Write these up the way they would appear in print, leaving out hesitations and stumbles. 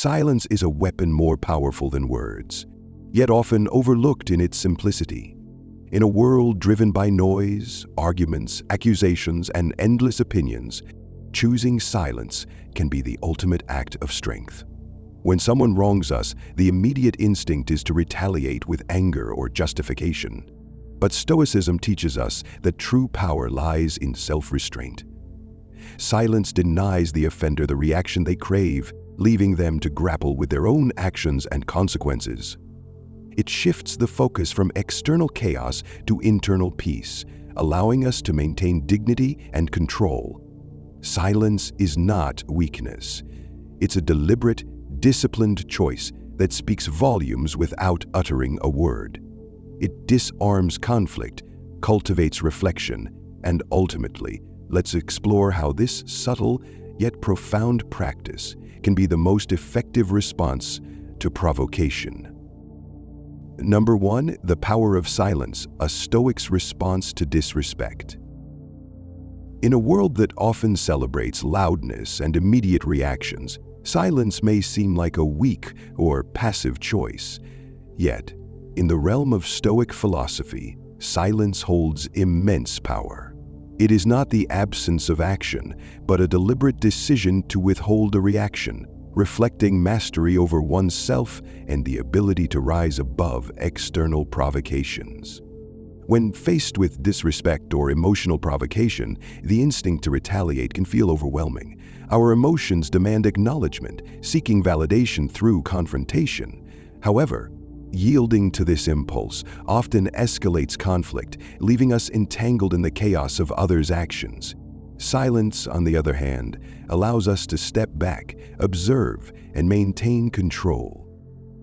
Silence is a weapon more powerful than words, yet often overlooked in its simplicity. In a world driven by noise, arguments, accusations, and endless opinions, choosing silence can be the ultimate act of strength. When someone wrongs us, the immediate instinct is to retaliate with anger or justification. But Stoicism teaches us that true power lies in self-restraint. Silence denies the offender the reaction they crave, leaving them to grapple with their own actions and consequences. It shifts the focus from external chaos to internal peace, allowing us to maintain dignity and control. Silence is not weakness. It's a deliberate, disciplined choice that speaks volumes without uttering a word. It disarms conflict, cultivates reflection, and ultimately, let's explore how this subtle yet profound practice can be the most effective response to provocation. Number 1, the power of silence, a Stoic's response to disrespect. In a world that often celebrates loudness and immediate reactions, silence may seem like a weak or passive choice. Yet, in the realm of Stoic philosophy, silence holds immense power. It is not the absence of action, but a deliberate decision to withhold a reaction, reflecting mastery over oneself and the ability to rise above external provocations. When faced with disrespect or emotional provocation, the instinct to retaliate can feel overwhelming. Our emotions demand acknowledgement, seeking validation through confrontation. However, yielding to this impulse often escalates conflict, leaving us entangled in the chaos of others' actions. Silence, on the other hand, allows us to step back, observe, and maintain control.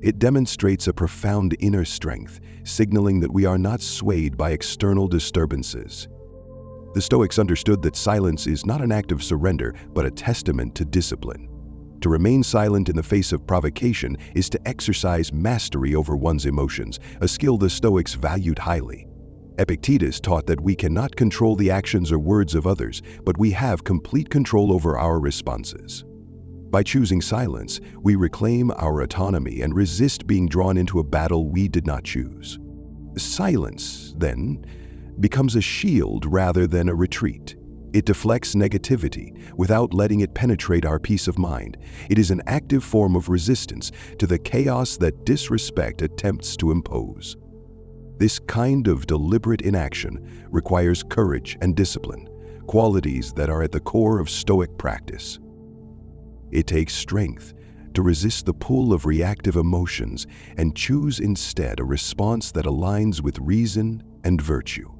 It demonstrates a profound inner strength, signaling that we are not swayed by external disturbances. The Stoics understood that silence is not an act of surrender, but a testament to discipline. To remain silent in the face of provocation is to exercise mastery over one's emotions, a skill the Stoics valued highly. Epictetus taught that we cannot control the actions or words of others, but we have complete control over our responses. By choosing silence, we reclaim our autonomy and resist being drawn into a battle we did not choose. Silence, then, becomes a shield rather than a retreat. It deflects negativity without letting it penetrate our peace of mind. It is an active form of resistance to the chaos that disrespect attempts to impose. This kind of deliberate inaction requires courage and discipline, qualities that are at the core of Stoic practice. It takes strength to resist the pull of reactive emotions and choose instead a response that aligns with reason and virtue.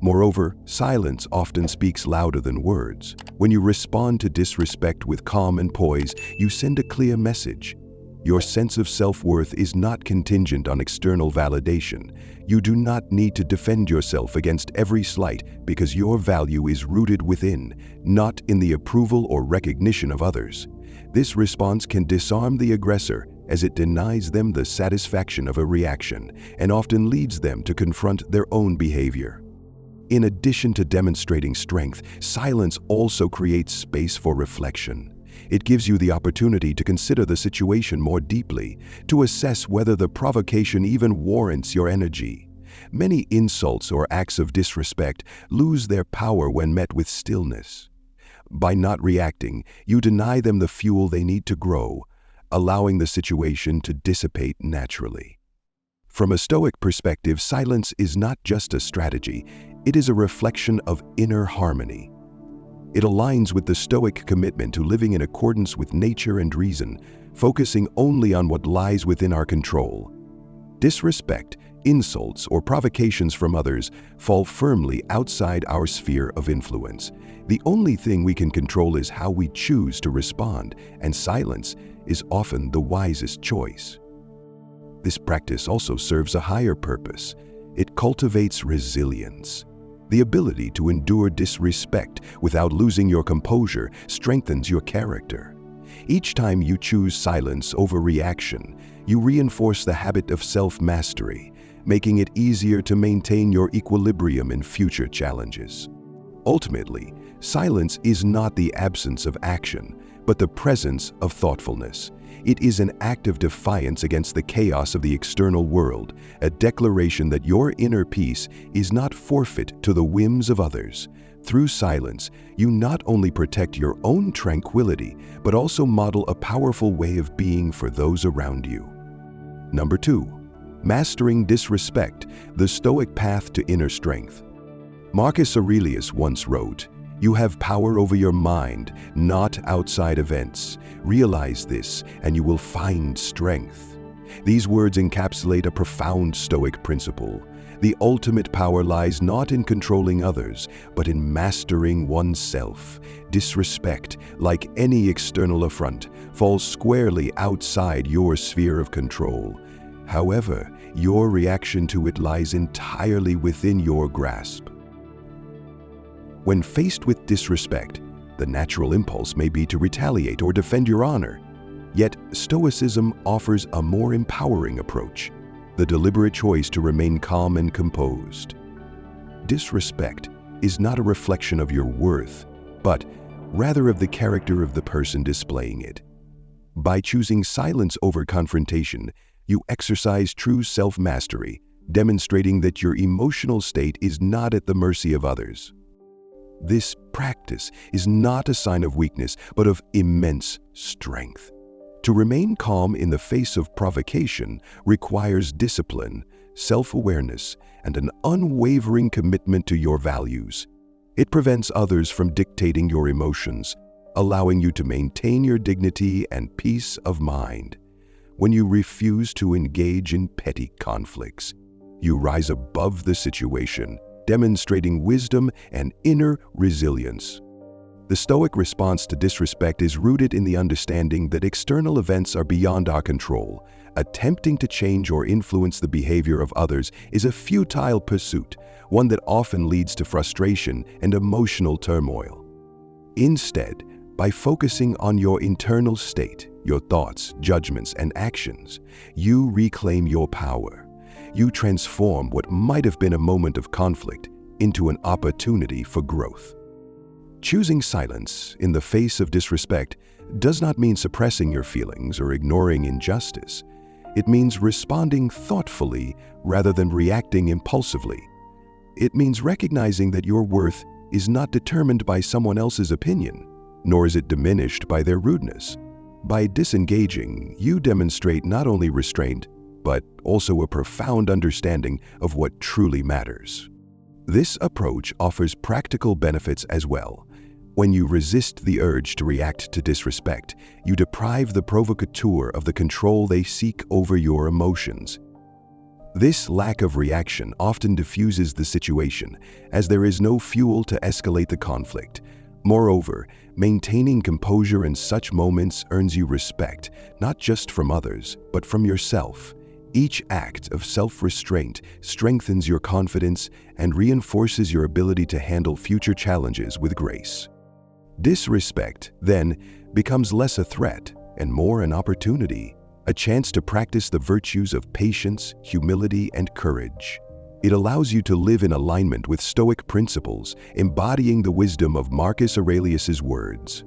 Moreover, silence often speaks louder than words. When you respond to disrespect with calm and poise, you send a clear message. Your sense of self-worth is not contingent on external validation. You do not need to defend yourself against every slight because your value is rooted within, not in the approval or recognition of others. This response can disarm the aggressor as it denies them the satisfaction of a reaction and often leads them to confront their own behavior. In addition to demonstrating strength, silence also creates space for reflection. It gives you the opportunity to consider the situation more deeply, to assess whether the provocation even warrants your energy. Many insults or acts of disrespect lose their power when met with stillness. By not reacting, you deny them the fuel they need to grow, allowing the situation to dissipate naturally. From a Stoic perspective, silence is not just a strategy, it is a reflection of inner harmony. It aligns with the Stoic commitment to living in accordance with nature and reason, focusing only on what lies within our control. Disrespect, insults, or provocations from others fall firmly outside our sphere of influence. The only thing we can control is how we choose to respond, and silence is often the wisest choice. This practice also serves a higher purpose. It cultivates resilience. The ability to endure disrespect without losing your composure strengthens your character. Each time you choose silence over reaction, you reinforce the habit of self-mastery, making it easier to maintain your equilibrium in future challenges. Ultimately, silence is not the absence of action, but the presence of thoughtfulness. It is an act of defiance against the chaos of the external world, a declaration that your inner peace is not forfeit to the whims of others. Through silence, you not only protect your own tranquility, but also model a powerful way of being for those around you. Number 2. Mastering disrespect, the Stoic path to inner strength. Marcus Aurelius once wrote, "You have power over your mind, not outside events. Realize this, and you will find strength." These words encapsulate a profound Stoic principle. The ultimate power lies not in controlling others, but in mastering oneself. Disrespect, like any external affront, falls squarely outside your sphere of control. However, your reaction to it lies entirely within your grasp. When faced with disrespect, the natural impulse may be to retaliate or defend your honor. Yet, Stoicism offers a more empowering approach, the deliberate choice to remain calm and composed. Disrespect is not a reflection of your worth, but rather of the character of the person displaying it. By choosing silence over confrontation, you exercise true self-mastery, demonstrating that your emotional state is not at the mercy of others. This practice is not a sign of weakness, but of immense strength. To remain calm in the face of provocation requires discipline, self-awareness, and an unwavering commitment to your values. It prevents others from dictating your emotions, allowing you to maintain your dignity and peace of mind. When you refuse to engage in petty conflicts, you rise above the situation, demonstrating wisdom and inner resilience. The Stoic response to disrespect is rooted in the understanding that external events are beyond our control. Attempting to change or influence the behavior of others is a futile pursuit, one that often leads to frustration and emotional turmoil. Instead, by focusing on your internal state, your thoughts, judgments, and actions, you reclaim your power. You transform what might have been a moment of conflict into an opportunity for growth. Choosing silence in the face of disrespect does not mean suppressing your feelings or ignoring injustice. It means responding thoughtfully rather than reacting impulsively. It means recognizing that your worth is not determined by someone else's opinion, nor is it diminished by their rudeness. By disengaging, you demonstrate not only restraint, but also a profound understanding of what truly matters. This approach offers practical benefits as well. When you resist the urge to react to disrespect, you deprive the provocateur of the control they seek over your emotions. This lack of reaction often diffuses the situation, as there is no fuel to escalate the conflict. Moreover, maintaining composure in such moments earns you respect, not just from others, but from yourself. Each act of self-restraint strengthens your confidence and reinforces your ability to handle future challenges with grace. Disrespect, then, becomes less a threat and more an opportunity, a chance to practice the virtues of patience, humility, and courage. It allows you to live in alignment with Stoic principles, embodying the wisdom of Marcus Aurelius's words.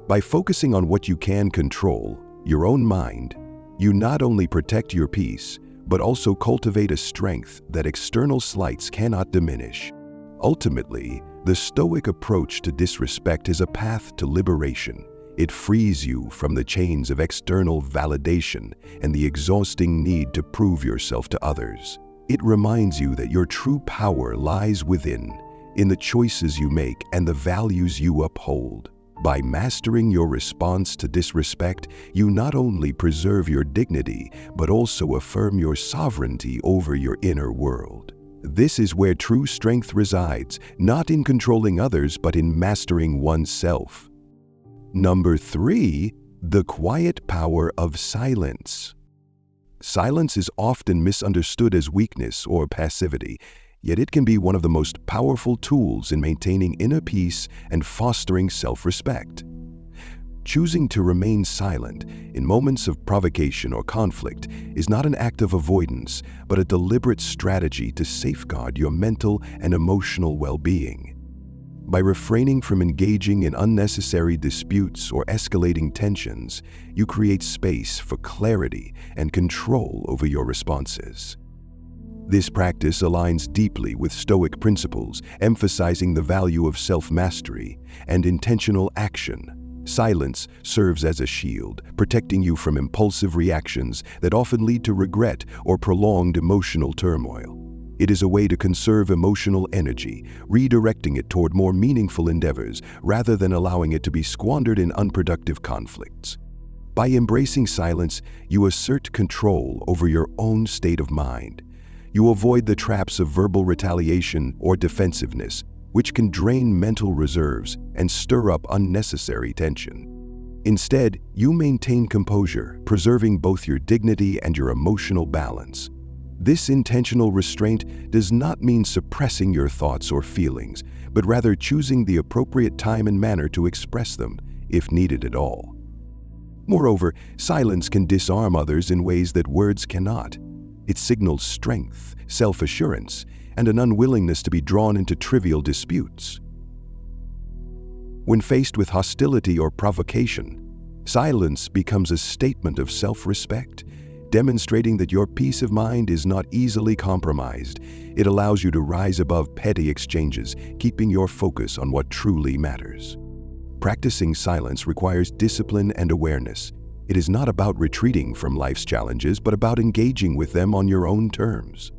By focusing on what you can control, your own mind, you not only protect your peace, but also cultivate a strength that external slights cannot diminish. Ultimately, the Stoic approach to disrespect is a path to liberation. It frees you from the chains of external validation and the exhausting need to prove yourself to others. It reminds you that your true power lies within, in the choices you make and the values you uphold. By mastering your response to disrespect, you not only preserve your dignity, but also affirm your sovereignty over your inner world. This is where true strength resides, not in controlling others, but in mastering oneself. Number 3, the quiet power of silence. Silence is often misunderstood as weakness or passivity, yet it can be one of the most powerful tools in maintaining inner peace and fostering self-respect. Choosing to remain silent in moments of provocation or conflict is not an act of avoidance, but a deliberate strategy to safeguard your mental and emotional well-being. By refraining from engaging in unnecessary disputes or escalating tensions, you create space for clarity and control over your responses. This practice aligns deeply with Stoic principles, emphasizing the value of self-mastery and intentional action. Silence serves as a shield, protecting you from impulsive reactions that often lead to regret or prolonged emotional turmoil. It is a way to conserve emotional energy, redirecting it toward more meaningful endeavors rather than allowing it to be squandered in unproductive conflicts. By embracing silence, you assert control over your own state of mind. You avoid the traps of verbal retaliation or defensiveness, which can drain mental reserves and stir up unnecessary tension. Instead, you maintain composure, preserving both your dignity and your emotional balance. This intentional restraint does not mean suppressing your thoughts or feelings, but rather choosing the appropriate time and manner to express them, if needed at all. Moreover, silence can disarm others in ways that words cannot. It signals strength, self-assurance, and an unwillingness to be drawn into trivial disputes. When faced with hostility or provocation, silence becomes a statement of self-respect, demonstrating that your peace of mind is not easily compromised. It allows you to rise above petty exchanges, keeping your focus on what truly matters. Practicing silence requires discipline and awareness. It is not about retreating from life's challenges, but about engaging with them on your own terms.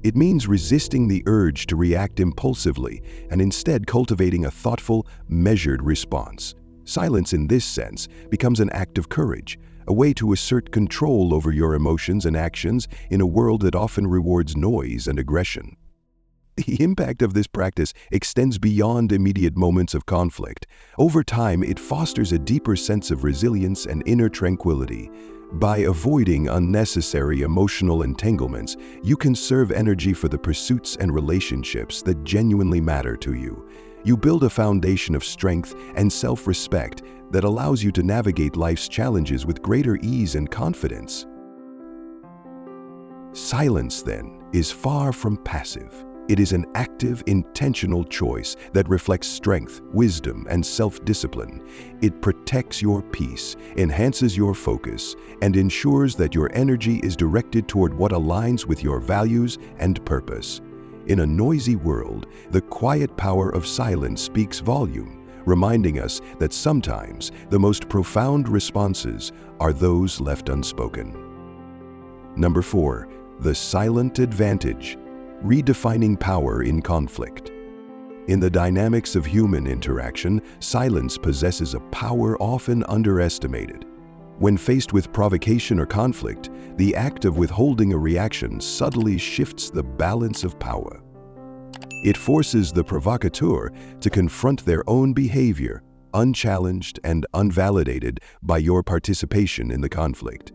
It means resisting the urge to react impulsively and instead cultivating a thoughtful, measured response. Silence in this sense becomes an act of courage, a way to assert control over your emotions and actions in a world that often rewards noise and aggression. The impact of this practice extends beyond immediate moments of conflict. Over time, it fosters a deeper sense of resilience and inner tranquility. By avoiding unnecessary emotional entanglements, you conserve energy for the pursuits and relationships that genuinely matter to you. You build a foundation of strength and self-respect that allows you to navigate life's challenges with greater ease and confidence. Silence, then, is far from passive. It is an active, intentional choice that reflects strength, wisdom, and self-discipline. It protects your peace, enhances your focus, and ensures that your energy is directed toward what aligns with your values and purpose. In a noisy world, the quiet power of silence speaks volume, reminding us that sometimes the most profound responses are those left unspoken. Number 4, the silent advantage. Redefining power in conflict. In the dynamics of human interaction, silence possesses a power often underestimated. When faced with provocation or conflict, the act of withholding a reaction subtly shifts the balance of power. It forces the provocateur to confront their own behavior, unchallenged and unvalidated by your participation in the conflict.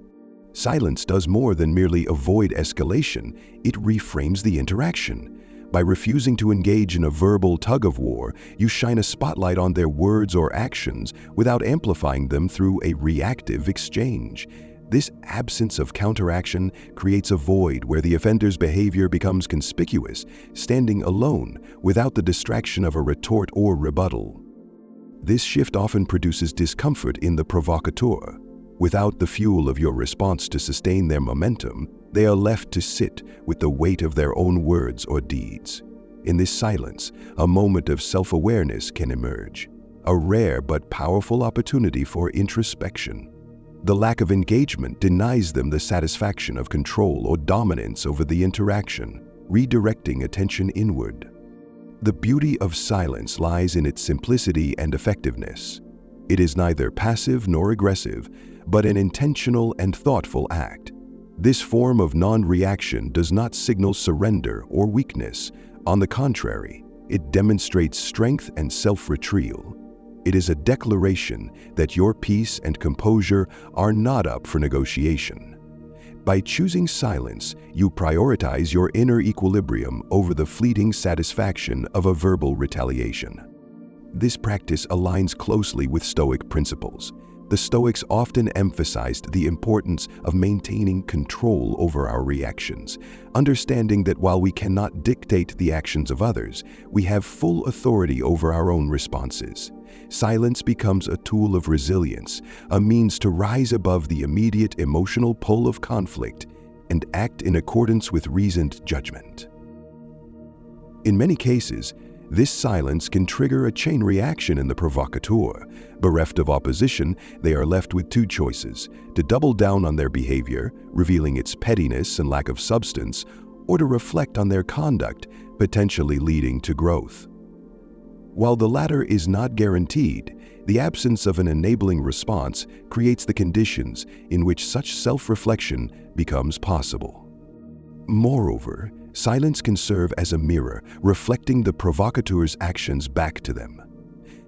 Silence does more than merely avoid escalation, it reframes the interaction. By refusing to engage in a verbal tug-of-war, you shine a spotlight on their words or actions without amplifying them through a reactive exchange. This absence of counteraction creates a void where the offender's behavior becomes conspicuous, standing alone without the distraction of a retort or rebuttal. This shift often produces discomfort in the provocateur. Without the fuel of your response to sustain their momentum, they are left to sit with the weight of their own words or deeds. In this silence, a moment of self-awareness can emerge, a rare but powerful opportunity for introspection. The lack of engagement denies them the satisfaction of control or dominance over the interaction, redirecting attention inward. The beauty of silence lies in its simplicity and effectiveness. It is neither passive nor aggressive, but an intentional and thoughtful act. This form of non-reaction does not signal surrender or weakness. On the contrary, it demonstrates strength and self-retrieval. It is a declaration that your peace and composure are not up for negotiation. By choosing silence, you prioritize your inner equilibrium over the fleeting satisfaction of a verbal retaliation. This practice aligns closely with Stoic principles. the Stoics often emphasized the importance of maintaining control over our reactions, understanding that while we cannot dictate the actions of others, we have full authority over our own responses. Silence becomes a tool of resilience, a means to rise above the immediate emotional pull of conflict and act in accordance with reasoned judgment. In many cases, this silence can trigger a chain reaction in the provocateur. Bereft of opposition, they are left with two choices: to double down on their behavior, revealing its pettiness and lack of substance, or to reflect on their conduct, potentially leading to growth. While the latter is not guaranteed, the absence of an enabling response creates the conditions in which such self-reflection becomes possible. Moreover, silence can serve as a mirror, reflecting the provocateur's actions back to them.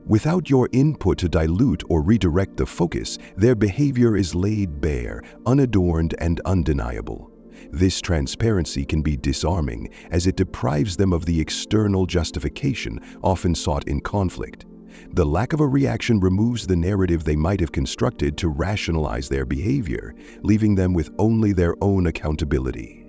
Without your input to dilute or redirect the focus, their behavior is laid bare, unadorned, and undeniable. This transparency can be disarming, as it deprives them of the external justification often sought in conflict. The lack of a reaction removes the narrative they might have constructed to rationalize their behavior, leaving them with only their own accountability.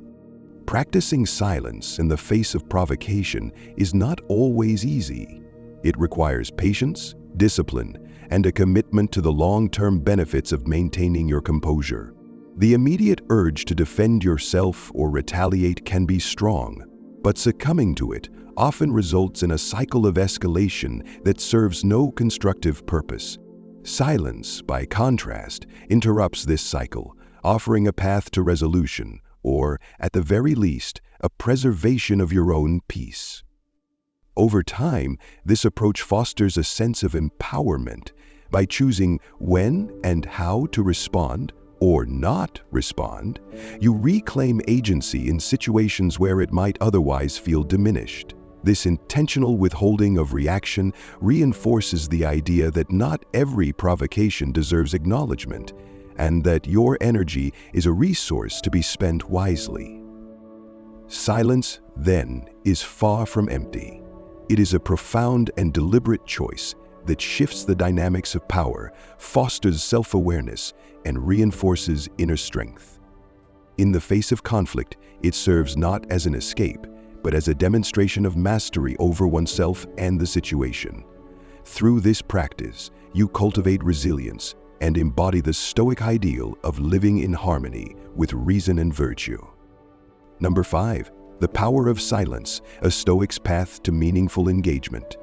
Practicing silence in the face of provocation is not always easy. It requires patience, discipline, and a commitment to the long-term benefits of maintaining your composure. The immediate urge to defend yourself or retaliate can be strong, but succumbing to it often results in a cycle of escalation that serves no constructive purpose. Silence, by contrast, interrupts this cycle, offering a path to resolution, or, at the very least, a preservation of your own peace. Over time, this approach fosters a sense of empowerment. By choosing when and how to respond, or not respond, you reclaim agency in situations where it might otherwise feel diminished. This intentional withholding of reaction reinforces the idea that not every provocation deserves acknowledgement, and that your energy is a resource to be spent wisely. Silence, then, is far from empty. It is a profound and deliberate choice that shifts the dynamics of power, fosters self-awareness, and reinforces inner strength. In the face of conflict, it serves not as an escape, but as a demonstration of mastery over oneself and the situation. Through this practice, you cultivate resilience and embody the Stoic ideal of living in harmony with reason and virtue. Number 5. The power of silence, a Stoic's path to meaningful engagement.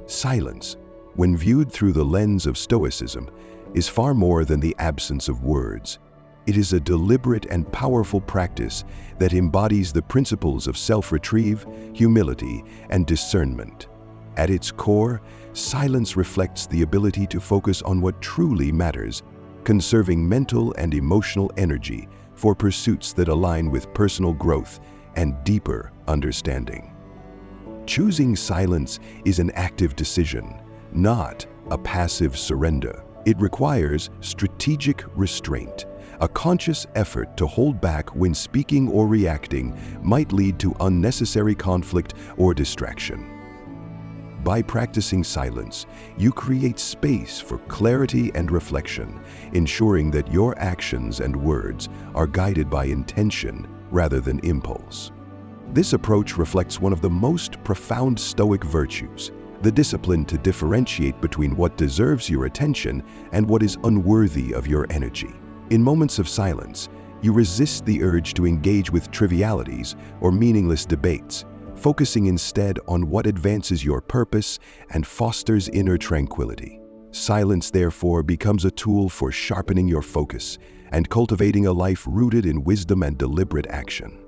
Silence, when viewed through the lens of Stoicism, is far more than the absence of words. It is a deliberate and powerful practice that embodies the principles of self-retrieve, humility, and discernment. At its core, silence reflects the ability to focus on what truly matters, conserving mental and emotional energy for pursuits that align with personal growth and deeper understanding. Choosing silence is an active decision, not a passive surrender. It requires strategic restraint, a conscious effort to hold back when speaking or reacting might lead to unnecessary conflict or distraction. By practicing silence, you create space for clarity and reflection, ensuring that your actions and words are guided by intention rather than impulse. This approach reflects one of the most profound Stoic virtues, the discipline to differentiate between what deserves your attention and what is unworthy of your energy. In moments of silence, you resist the urge to engage with trivialities or meaningless debates, focusing instead on what advances your purpose and fosters inner tranquility. Silence, therefore, becomes a tool for sharpening your focus and cultivating a life rooted in wisdom and deliberate action.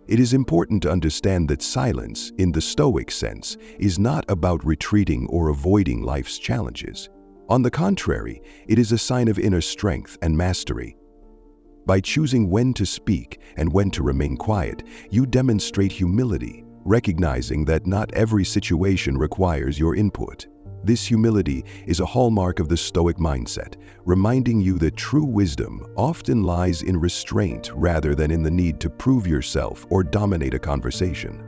It is important to understand that silence, in the Stoic sense, is not about retreating or avoiding life's challenges. On the contrary, it is a sign of inner strength and mastery. By choosing when to speak and when to remain quiet, you demonstrate humility, recognizing that not every situation requires your input. This humility is a hallmark of the Stoic mindset, reminding you that true wisdom often lies in restraint rather than in the need to prove yourself or dominate a conversation.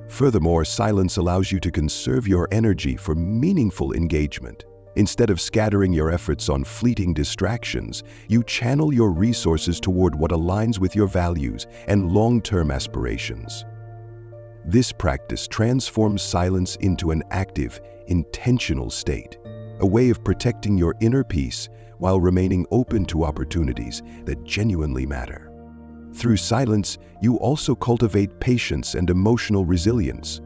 Furthermore, silence allows you to conserve your energy for meaningful engagement. Instead of scattering your efforts on fleeting distractions, you channel your resources toward what aligns with your values and long-term aspirations. This practice transforms silence into an active, intentional state, a way of protecting your inner peace while remaining open to opportunities that genuinely matter. Through silence, you also cultivate patience and emotional resilience.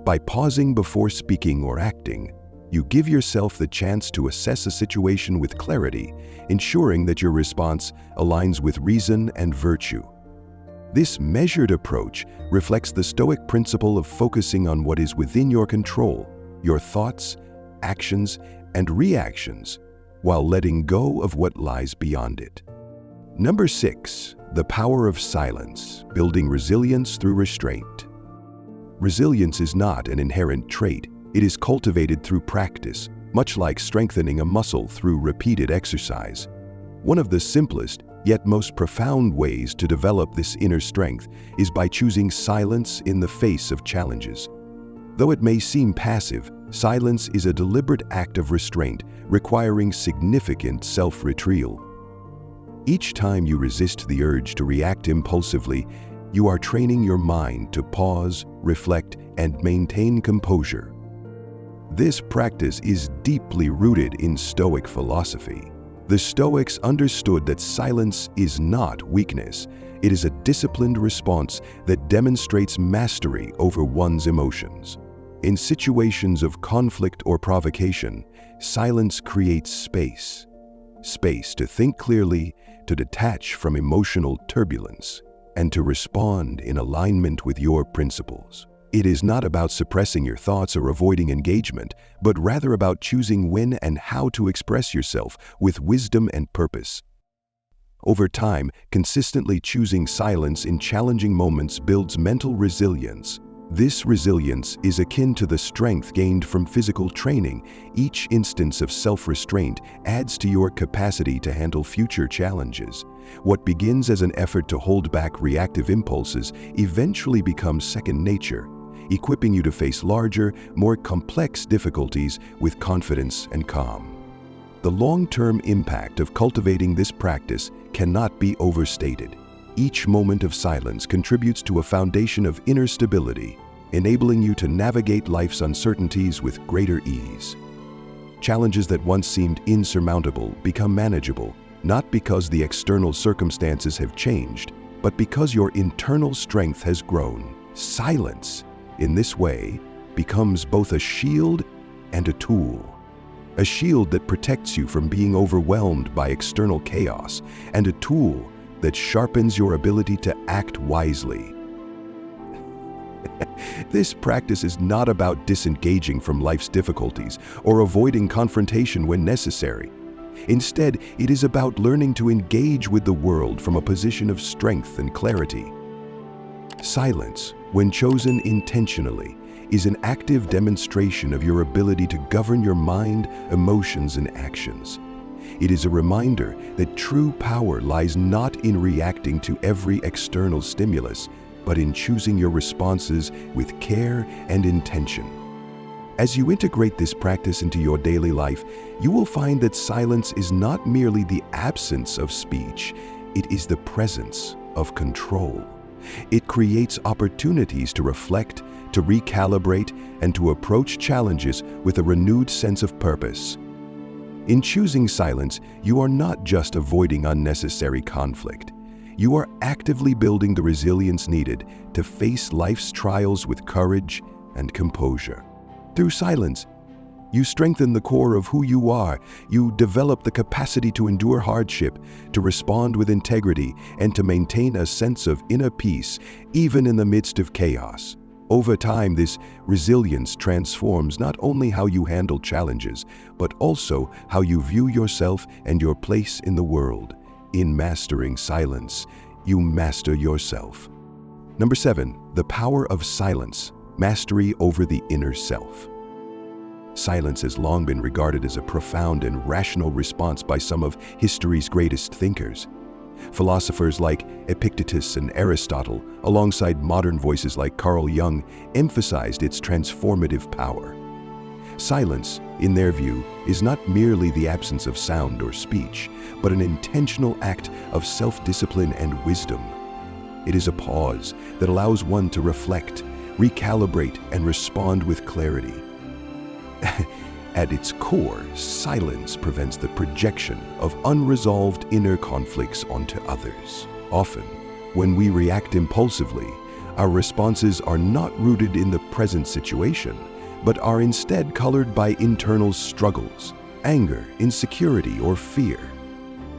By pausing before speaking or acting, you give yourself the chance to assess a situation with clarity, ensuring that your response aligns with reason and virtue. This measured approach reflects the Stoic principle of focusing on what is within your control, your thoughts, actions, and reactions, while letting go of what lies beyond it. Number 6, the power of silence, building resilience through restraint. Resilience is not an inherent trait. It is cultivated through practice, much like strengthening a muscle through repeated exercise. One of the simplest, yet most profound ways to develop this inner strength is by choosing silence in the face of challenges. Though it may seem passive, silence is a deliberate act of restraint, requiring significant self-retrieval. Each time you resist the urge to react impulsively, you are training your mind to pause, reflect, and maintain composure. This practice is deeply rooted in Stoic philosophy. The Stoics understood that silence is not weakness. It is a disciplined response that demonstrates mastery over one's emotions. In situations of conflict or provocation, silence creates space. Space to think clearly, to detach from emotional turbulence, and to respond in alignment with your principles. It is not about suppressing your thoughts or avoiding engagement, but rather about choosing when and how to express yourself with wisdom and purpose. Over time, consistently choosing silence in challenging moments builds mental resilience. This resilience is akin to the strength gained from physical training. Each instance of self-restraint adds to your capacity to handle future challenges. What begins as an effort to hold back reactive impulses eventually becomes second nature, equipping you to face larger, more complex difficulties with confidence and calm. The long-term impact of cultivating this practice cannot be overstated. Each moment of silence contributes to a foundation of inner stability, enabling you to navigate life's uncertainties with greater ease. Challenges that once seemed insurmountable become manageable, not because the external circumstances have changed, but because your internal strength has grown. Silence, in this way, becomes both a shield and a tool. A shield that protects you from being overwhelmed by external chaos, and a tool that sharpens your ability to act wisely. This practice is not about disengaging from life's difficulties or avoiding confrontation when necessary. Instead, it is about learning to engage with the world from a position of strength and clarity. Silence, when chosen intentionally, is an active demonstration of your ability to govern your mind, emotions, and actions. It is a reminder that true power lies not in reacting to every external stimulus, but in choosing your responses with care and intention. As you integrate this practice into your daily life, you will find that silence is not merely the absence of speech, it is the presence of control. It creates opportunities to reflect, to recalibrate, and to approach challenges with a renewed sense of purpose. In choosing silence, you are not just avoiding unnecessary conflict. You are actively building the resilience needed to face life's trials with courage and composure. Through silence, you strengthen the core of who you are. You develop the capacity to endure hardship, to respond with integrity, and to maintain a sense of inner peace, even in the midst of chaos. Over time, this resilience transforms not only how you handle challenges, but also how you view yourself and your place in the world. In mastering silence, you master yourself. Number 7, the power of silence, mastery over the inner self. Silence has long been regarded as a profound and rational response by some of history's greatest thinkers. Philosophers like Epictetus and Aristotle, alongside modern voices like Carl Jung, emphasized its transformative power. Silence, in their view, is not merely the absence of sound or speech, but an intentional act of self-discipline and wisdom. It is a pause that allows one to reflect, recalibrate, and respond with clarity. At its core, silence prevents the projection of unresolved inner conflicts onto others. Often, when we react impulsively, our responses are not rooted in the present situation, but are instead colored by internal struggles, anger, insecurity, or fear.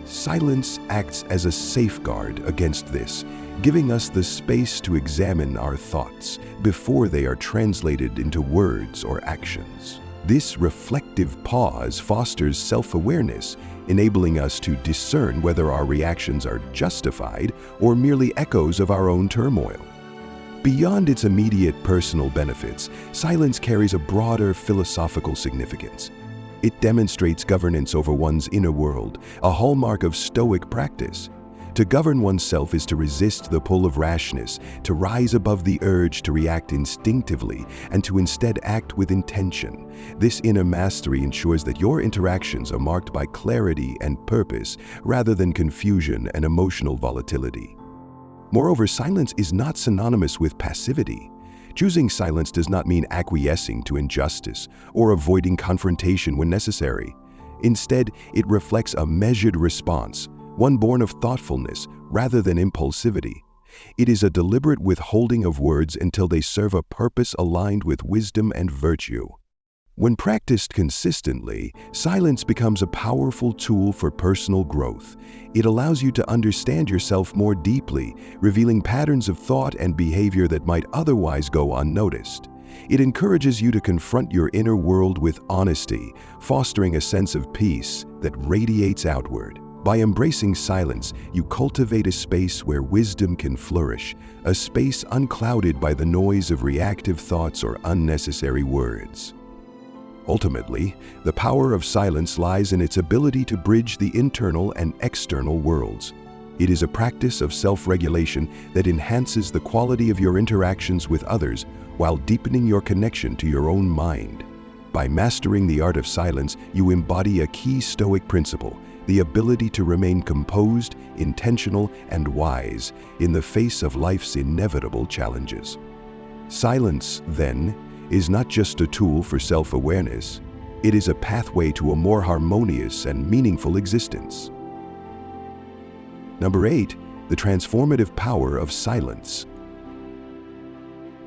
Silence acts as a safeguard against this, giving us the space to examine our thoughts before they are translated into words or actions. This reflective pause fosters self-awareness, enabling us to discern whether our reactions are justified or merely echoes of our own turmoil. Beyond its immediate personal benefits, silence carries a broader philosophical significance. It demonstrates governance over one's inner world, a hallmark of Stoic practice. To govern oneself is to resist the pull of rashness, to rise above the urge to react instinctively, and to instead act with intention. This inner mastery ensures that your interactions are marked by clarity and purpose, rather than confusion and emotional volatility. Moreover, silence is not synonymous with passivity. Choosing silence does not mean acquiescing to injustice or avoiding confrontation when necessary. Instead, it reflects a measured response, one born of thoughtfulness rather than impulsivity. It is a deliberate withholding of words until they serve a purpose aligned with wisdom and virtue. When practiced consistently, silence becomes a powerful tool for personal growth. It allows you to understand yourself more deeply, revealing patterns of thought and behavior that might otherwise go unnoticed. It encourages you to confront your inner world with honesty, fostering a sense of peace that radiates outward. By embracing silence, you cultivate a space where wisdom can flourish, a space unclouded by the noise of reactive thoughts or unnecessary words. Ultimately, the power of silence lies in its ability to bridge the internal and external worlds. It is a practice of self-regulation that enhances the quality of your interactions with others while deepening your connection to your own mind. By mastering the art of silence, you embody a key Stoic principle, the ability to remain composed, intentional, and wise in the face of life's inevitable challenges. Silence, then, is not just a tool for self-awareness. It is a pathway to a more harmonious and meaningful existence. Number 8, the transformative power of silence.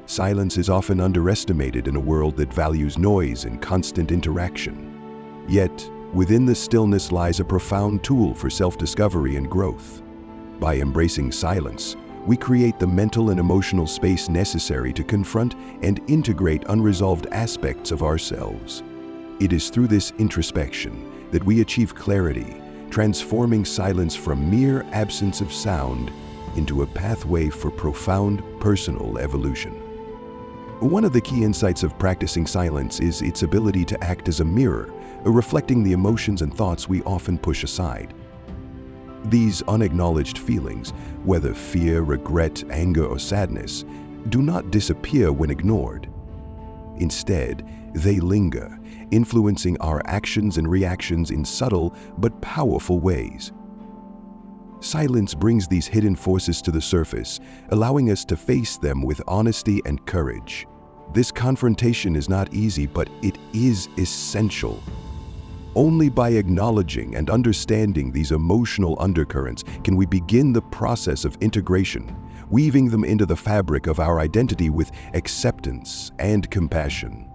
Silence is often underestimated in a world that values noise and constant interaction. Yet, within the stillness lies a profound tool for self-discovery and growth. By embracing silence, we create the mental and emotional space necessary to confront and integrate unresolved aspects of ourselves. It is through this introspection that we achieve clarity, transforming silence from mere absence of sound into a pathway for profound personal evolution. One of the key insights of practicing silence is its ability to act as a mirror, reflecting the emotions and thoughts we often push aside. These unacknowledged feelings, whether fear, regret, anger, or sadness, do not disappear when ignored. Instead, they linger, influencing our actions and reactions in subtle but powerful ways. Silence brings these hidden forces to the surface, allowing us to face them with honesty and courage. This confrontation is not easy, but it is essential. Only by acknowledging and understanding these emotional undercurrents can we begin the process of integration, weaving them into the fabric of our identity with acceptance and compassion.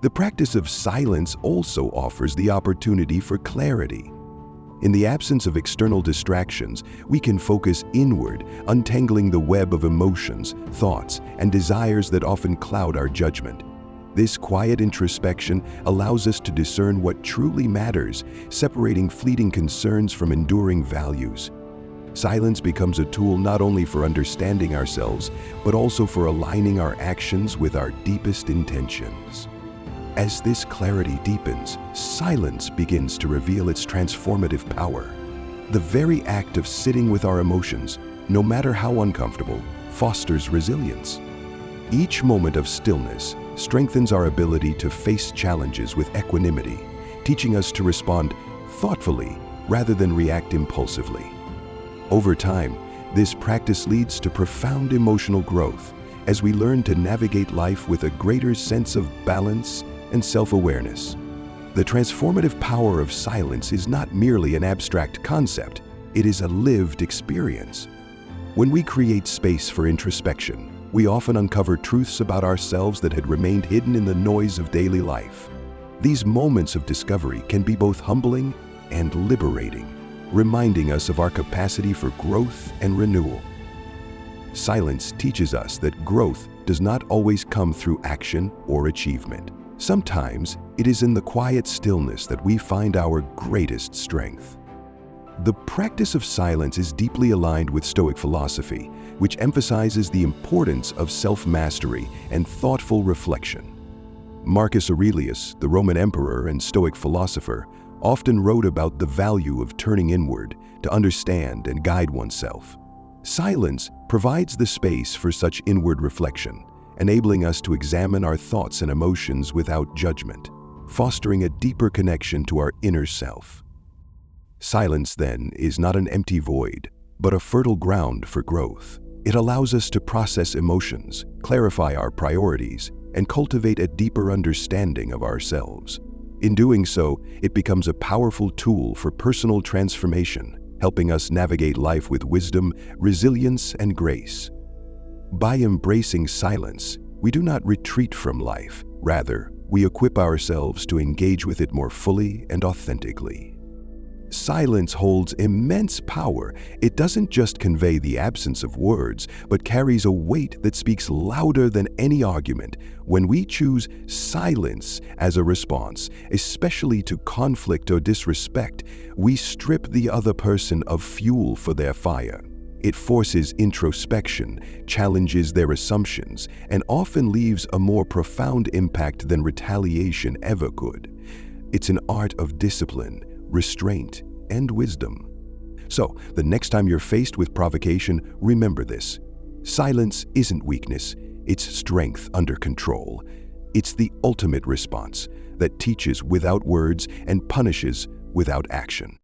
The practice of silence also offers the opportunity for clarity. In the absence of external distractions, we can focus inward, untangling the web of emotions, thoughts, and desires that often cloud our judgment. This quiet introspection allows us to discern what truly matters, separating fleeting concerns from enduring values. Silence becomes a tool not only for understanding ourselves, but also for aligning our actions with our deepest intentions. As this clarity deepens, silence begins to reveal its transformative power. The very act of sitting with our emotions, no matter how uncomfortable, fosters resilience. Each moment of stillness, strengthens our ability to face challenges with equanimity, teaching us to respond thoughtfully rather than react impulsively. Over time, this practice leads to profound emotional growth as we learn to navigate life with a greater sense of balance and self-awareness. The transformative power of silence is not merely an abstract concept, it is a lived experience. When we create space for introspection, we often uncover truths about ourselves that had remained hidden in the noise of daily life. These moments of discovery can be both humbling and liberating, reminding us of our capacity for growth and renewal. Silence teaches us that growth does not always come through action or achievement. Sometimes it is in the quiet stillness that we find our greatest strength. The practice of silence is deeply aligned with Stoic philosophy, which emphasizes the importance of self-mastery and thoughtful reflection. Marcus Aurelius, the Roman emperor and Stoic philosopher, often wrote about the value of turning inward to understand and guide oneself. Silence provides the space for such inward reflection, enabling us to examine our thoughts and emotions without judgment, fostering a deeper connection to our inner self. Silence, then, is not an empty void, but a fertile ground for growth. It allows us to process emotions, clarify our priorities, and cultivate a deeper understanding of ourselves. In doing so, it becomes a powerful tool for personal transformation, helping us navigate life with wisdom, resilience, and grace. By embracing silence, we do not retreat from life. Rather, we equip ourselves to engage with it more fully and authentically. Silence holds immense power. It doesn't just convey the absence of words, but carries a weight that speaks louder than any argument. When we choose silence as a response, especially to conflict or disrespect, we strip the other person of fuel for their fire. It forces introspection, challenges their assumptions, and often leaves a more profound impact than retaliation ever could. It's an art of discipline, restraint, and wisdom. So, the next time you're faced with provocation, remember this. Silence isn't weakness, it's strength under control. It's the ultimate response that teaches without words and punishes without action.